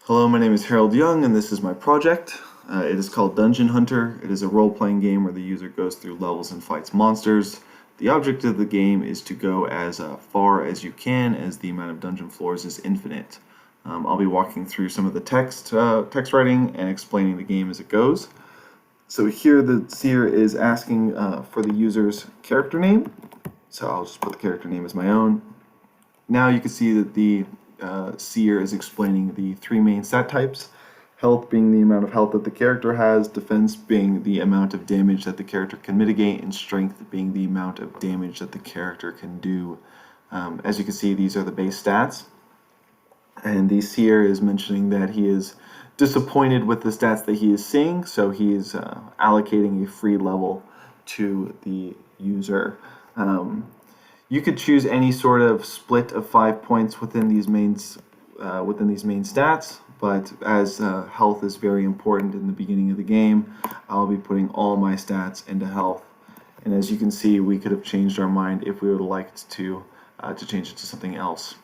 Hello, my name is Harold Young, and this is my project. It is called Dungeon Hunter. It is a role-playing game where the user goes through levels and fights monsters. The object of the game is to go as far as you can, as the amount of dungeon floors is infinite. I'll be walking through some of the text writing and explaining the game as it goes. So here the seer is asking for the user's character name. So I'll just put the character name as my own. Now you can see that the seer is explaining the three main stat types. Health being the amount of health that the character has, defense being the amount of damage that the character can mitigate, and strength being the amount of damage that the character can do. As you can see, these are the base stats. And the seer is mentioning that he is disappointed with the stats that he is seeing, so he is allocating a free level to the user. You could choose any sort of split of 5 points within these main stats, but as health is very important in the beginning of the game, I'll be putting all my stats into health. And as you can see, we could have changed our mind if we would have liked to change it to something else.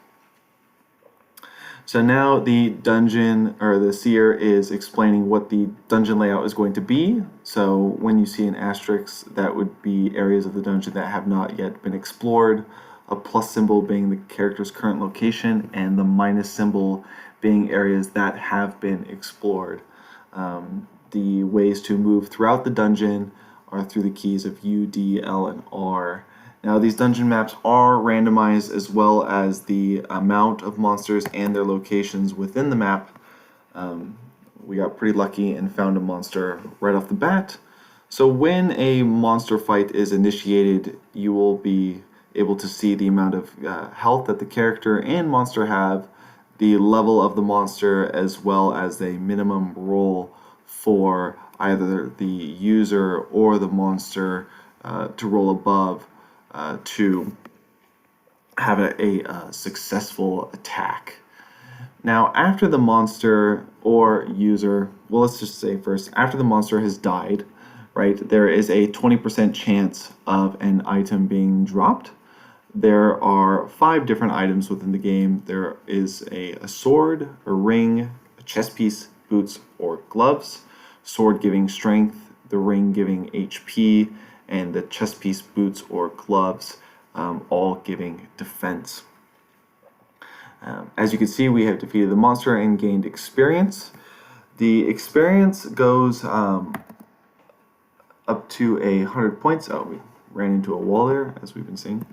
So now the dungeon, or the seer, is explaining what the dungeon layout is going to be. So when you see an asterisk, that would be areas of the dungeon that have not yet been explored, a plus symbol being the character's current location, and the minus symbol being areas that have been explored. The ways to move throughout the dungeon are through the keys of U, D, L, and R. Now these dungeon maps are randomized, as well as the amount of monsters and their locations within the map. We got pretty lucky and found a monster right off the bat. So when a monster fight is initiated, you will be able to see the amount of health that the character and monster have, the level of the monster, as well as a minimum roll for either the user or the monster to roll above to have a successful attack. Now, after the monster or user, well, let's just say first, after the monster has died, right, there is a 20% chance of an item being dropped. There are 5 different items within the game. There is a sword, a ring, a chest piece, boots, or gloves. Sword giving strength, the ring giving HP, and the chest piece, boots, or gloves all giving defense. As you can see, we have defeated the monster and gained experience. The experience goes up to 100 points. Oh, we ran into a wall there, as we've been seeing.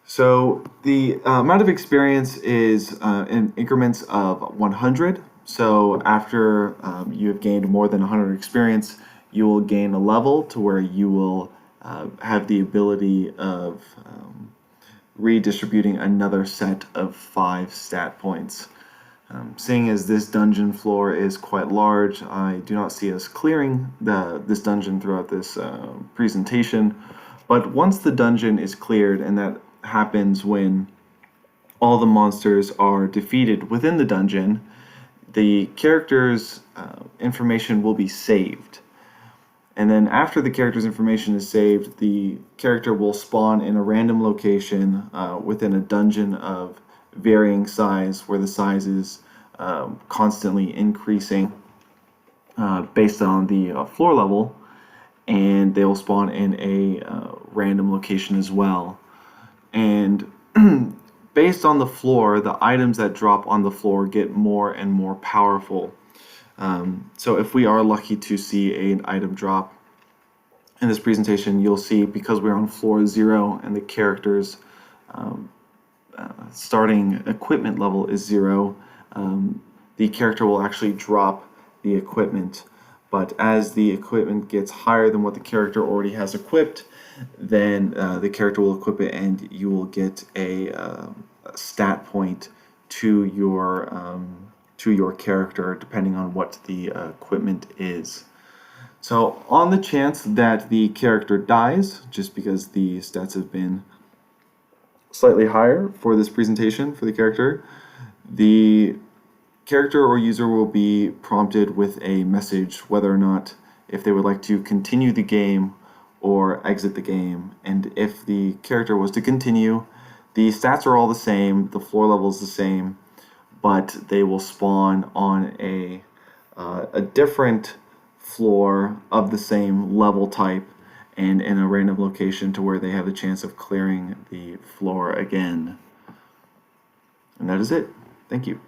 So the amount of experience is in increments of 100. So after you have gained more than 100 experience, you will gain a level to where you will have the ability of redistributing another set of 5 stat points. Seeing as this dungeon floor is quite large, I do not see us clearing this dungeon throughout this presentation. But once the dungeon is cleared, and that happens when all the monsters are defeated within the dungeon, the character's information will be saved. And then after the character's information is saved, the character will spawn in a random location within a dungeon of varying size, where the size is constantly increasing based on the floor level, and they will spawn in a random location as well. And based on the floor, the items that drop on the floor get more and more powerful. So if we are lucky to see an item drop in this presentation, you'll see, because we're on floor 0 and the character's starting equipment level is 0, the character will actually drop the equipment. But as the equipment gets higher than what the character already has equipped, then the character will equip it, and you will get a stat point to your character, depending on what the equipment is. So on the chance that the character dies, just because the stats have been slightly higher for this presentation for the character or user will be prompted with a message whether or not, if they would like to continue the game or exit the game. And if the character was to continue, the stats are all the same, the floor level is the same, but they will spawn on a different floor of the same level type and in a random location to where they have the chance of clearing the floor again. And that is it. Thank you.